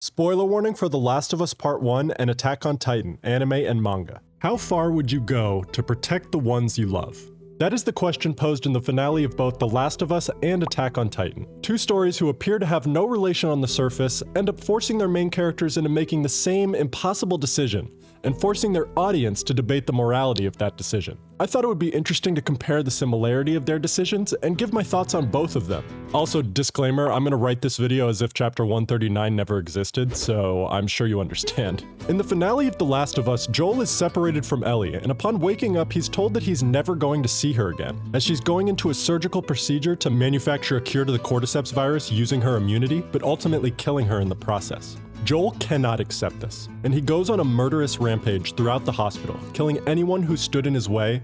Spoiler warning for The Last of Us Part 1 and Attack on Titan, anime and manga. How far would you go to protect the ones you love? That is the question posed in the finale of both The Last of Us and Attack on Titan. Two stories who appear to have no relation on the surface end up forcing their main characters into making the same impossible decision, and forcing their audience to debate the morality of that decision. I thought it would be interesting to compare the similarity of their decisions and give my thoughts on both of them. Also, disclaimer, I'm gonna write this video as if chapter 139 never existed, so I'm sure you understand. In the finale of The Last of Us, Joel is separated from Ellie, and upon waking up, he's told that he's never going to see her again, as she's going into a surgical procedure to manufacture a cure to the cordyceps virus using her immunity, but ultimately killing her in the process. Joel cannot accept this, and he goes on a murderous rampage throughout the hospital, killing anyone who stood in his way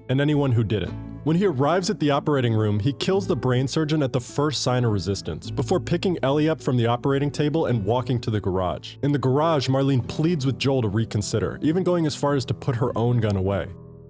and anyone who didn't. When he arrives at the operating room, he kills the brain surgeon at the first sign of resistance, before picking Ellie up from the operating table and walking to the garage. In the garage, Marlene pleads with Joel to reconsider, even going as far as to put her own gun away.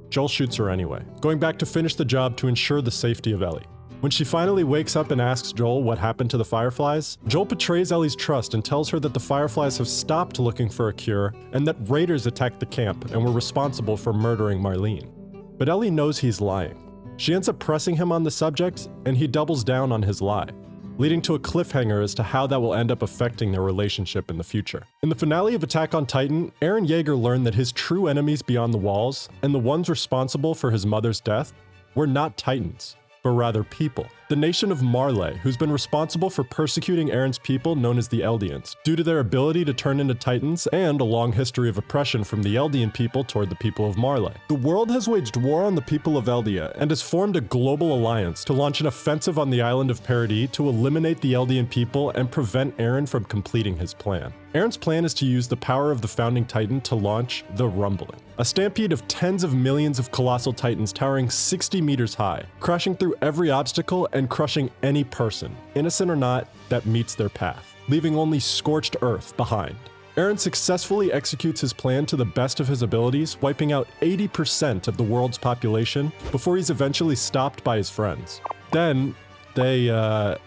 Joel shoots her anyway, going back to finish the job to ensure the safety of Ellie. When she finally wakes up and asks Joel what happened to the Fireflies, Joel betrays Ellie's trust and tells her that the Fireflies have stopped looking for a cure and that raiders attacked the camp and were responsible for murdering Marlene. But Ellie knows he's lying. She ends up pressing him on the subject, and he doubles down on his lie, leading to a cliffhanger as to how that will end up affecting their relationship in the future. In the finale of Attack on Titan, Eren Yeager learned that his true enemies beyond the walls, and the ones responsible for his mother's death, were not Titans, but rather people. The nation of Marley, who's been responsible for persecuting Eren's people known as the Eldians, due to their ability to turn into Titans and a long history of oppression from the Eldian people toward the people of Marley. The world has waged war on the people of Eldia and has formed a global alliance to launch an offensive on the island of Paradis to eliminate the Eldian people and prevent Eren from completing his plan. Eren's plan is to use the power of the founding Titan to launch the Rumbling, a stampede of tens of millions of colossal Titans towering 60 meters high, crashing through every obstacle and crushing any person, innocent or not, that meets their path, leaving only scorched earth behind. Eren successfully executes his plan to the best of his abilities, wiping out 80% of the world's population before he's eventually stopped by his friends. Then, anyways,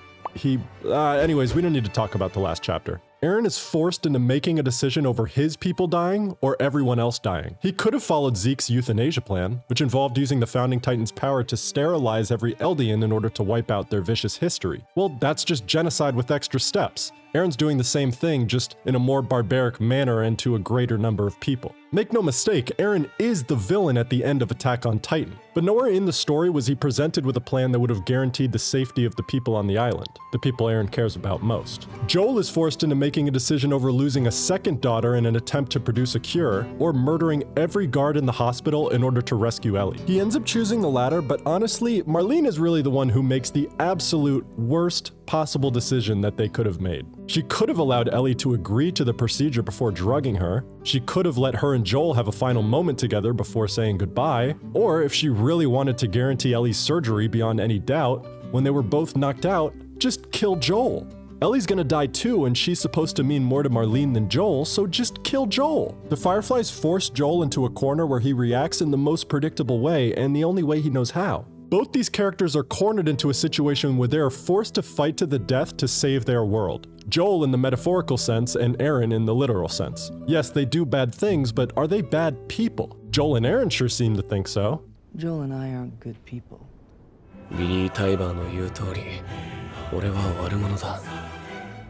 we don't need to talk about the last chapter. Eren is forced into making a decision over his people dying or everyone else dying. He could have followed Zeke's euthanasia plan, which involved using the founding Titan's power to sterilize every Eldian in order to wipe out their vicious history. Well, that's just genocide with extra steps. Eren's doing the same thing, just in a more barbaric manner and to a greater number of people. Make no mistake, Eren is the villain at the end of Attack on Titan, but nowhere in the story was he presented with a plan that would have guaranteed the safety of the people on the island, the people Eren cares about most. Joel is forced into making a decision over losing a second daughter in an attempt to produce a cure, or murdering every guard in the hospital in order to rescue Ellie. He ends up choosing the latter, but honestly, Marlene is really the one who makes the absolute worst possible decision that they could have made. She could have allowed Ellie to agree to the procedure before drugging her. She could have let her and Joel have a final moment together before saying goodbye. Or if she really wanted to guarantee Ellie's surgery beyond any doubt, when they were both knocked out, just kill Joel. Ellie's gonna die too, and she's supposed to mean more to Marlene than Joel, so just kill Joel. The Fireflies force Joel into a corner where he reacts in the most predictable way, and the only way he knows how. Both these characters are cornered into a situation where they are forced to fight to the death to save their world. Joel in the metaphorical sense and Eren in the literal sense. Yes, they do bad things, but are they bad people? Joel and Eren sure seem to think so. Joel and I aren't good people.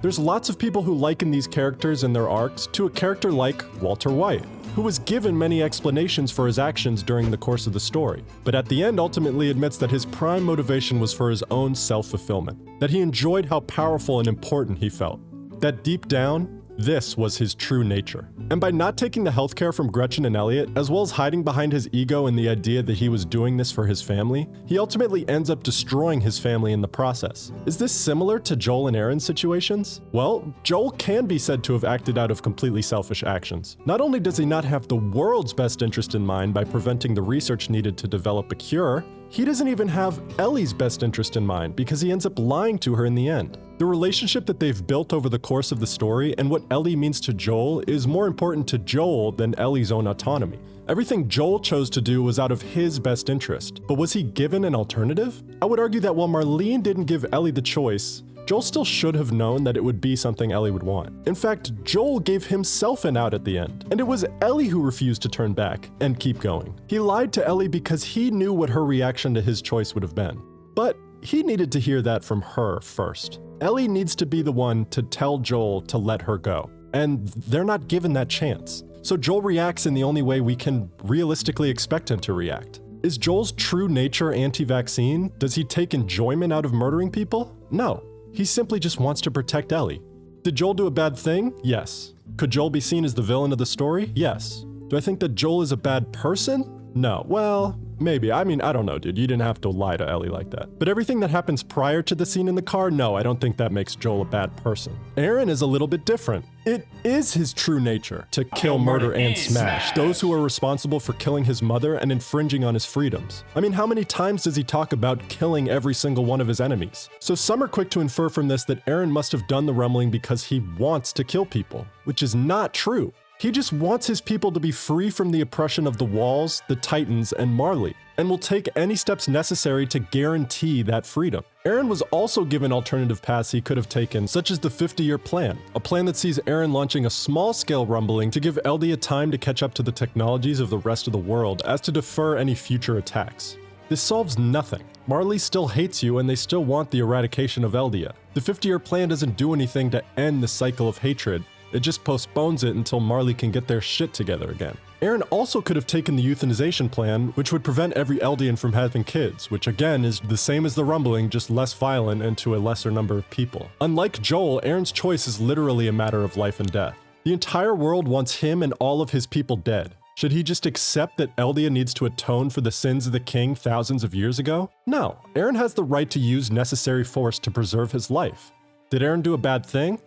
There's lots of people who liken these characters and their arcs to a character like Walter White, who was given many explanations for his actions during the course of the story, but at the end ultimately admits that his prime motivation was for his own self-fulfillment, that he enjoyed how powerful and important he felt, that deep down, this was his true nature. And by not taking the healthcare from Gretchen and Elliot, as well as hiding behind his ego and the idea that he was doing this for his family, he ultimately ends up destroying his family in the process. Is this similar to Joel and Eren's situations? Well, Joel can be said to have acted out of completely selfish actions. Not only does he not have the world's best interest in mind by preventing the research needed to develop a cure, he doesn't even have Ellie's best interest in mind because he ends up lying to her in the end. The relationship that they've built over the course of the story and what Ellie means to Joel is more important to Joel than Ellie's own autonomy. Everything Joel chose to do was out of his best interest, but was he given an alternative? I would argue that while Marlene didn't give Ellie the choice, Joel still should have known that it would be something Ellie would want. In fact, Joel gave himself an out at the end, and it was Ellie who refused to turn back and keep going. He lied to Ellie because he knew what her reaction to his choice would have been. But he needed to hear that from her first. Ellie needs to be the one to tell Joel to let her go, and they're not given that chance. So Joel reacts in the only way we can realistically expect him to react. Is Joel's true nature anti-vaccine? Does he take enjoyment out of murdering people? No. He simply just wants to protect Ellie. Did Joel do a bad thing? Yes. Could Joel be seen as the villain of the story? Yes. Do I think that Joel is a bad person? No. Well, maybe. I mean, I don't know, dude. You didn't have to lie to Ellie like that. But everything that happens prior to the scene in the car, no, I don't think that makes Joel a bad person. Aaron is a little bit different. It is his true nature to kill, murder, and smash those who are responsible for killing his mother and infringing on his freedoms. I mean, how many times does he talk about killing every single one of his enemies? So some are quick to infer from this that Aaron must have done the rumbling because he wants to kill people, which is not true. He just wants his people to be free from the oppression of the Walls, the Titans, and Marley, and will take any steps necessary to guarantee that freedom. Aaron was also given alternative paths he could have taken, such as the 50-year plan, a plan that sees Aaron launching a small-scale rumbling to give Eldia time to catch up to the technologies of the rest of the world as to defer any future attacks. This solves nothing. Marley still hates you and they still want the eradication of Eldia. The 50-year plan doesn't do anything to end the cycle of hatred. It just postpones it until Marley can get their shit together again. Aaron also could have taken the euthanization plan, which would prevent every Eldian from having kids, which again is the same as the rumbling, just less violent and to a lesser number of people. Unlike Joel, Aaron's choice is literally a matter of life and death. The entire world wants him and all of his people dead. Should he just accept that Eldia needs to atone for the sins of the king thousands of years ago? No, Aaron has the right to use necessary force to preserve his life. Did Aaron do a bad thing?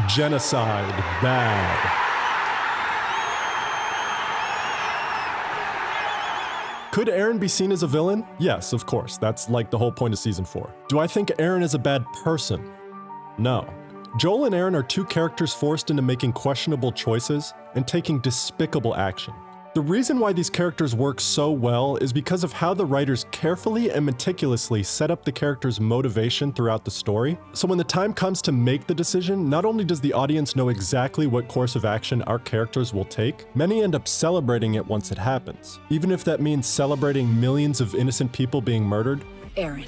Genocide, bad. Could Aaron be seen as a villain? Yes, of course. That's like the whole point of season 4. Do I think Aaron is a bad person? No. Joel and Aaron are two characters forced into making questionable choices and taking despicable action. The reason why these characters work so well is because of how the writers carefully and meticulously set up the characters' motivation throughout the story. So when the time comes to make the decision, not only does the audience know exactly what course of action our characters will take, many end up celebrating it once it happens. Even if that means celebrating millions of innocent people being murdered. Aaron,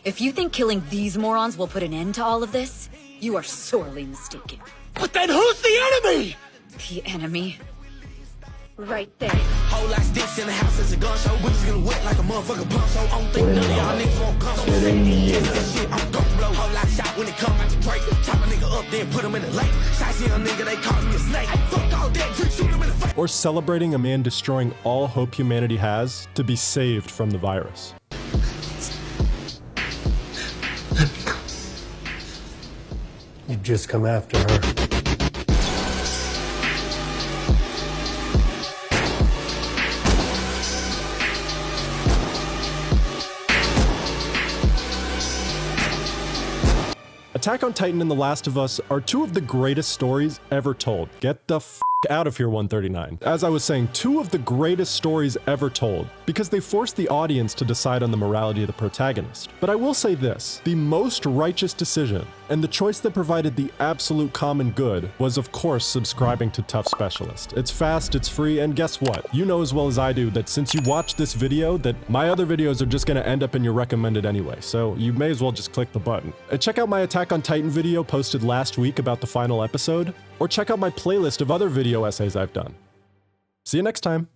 if you think killing these morons will put an end to all of this, you are sorely mistaken. But then who's the enemy? The enemy? Right there. Whole lot of sticks in the house, it's a gun show. We just gonna wet like a motherfucking pump, so I don't think none of y'all niggas won't come. So this shit, I'm gon' blow. Whole lot of shot when it come out the break. Chop a nigga up, then put him in the lake. Shicey young nigga, they call me a snake. Fuck all that, just shoot him in the face. Or celebrating a man destroying all hope humanity has to be saved from the virus. You've just come after her. Attack on Titan and The Last of Us are two of the greatest stories ever told. Get the f out of here, 139. As I was saying, two of the greatest stories ever told, because they forced the audience to decide on the morality of the protagonist. But I will say this, the most righteous decision, and the choice that provided the absolute common good, was of course subscribing to Tough Specialist. It's fast, it's free, and guess what? You know as well as I do that since you watched this video, that my other videos are just gonna end up in your recommended anyway, so you may as well just click the button. And check out my Attack on Titan video posted last week about the final episode, or check out my playlist of other video essays I've done. See you next time.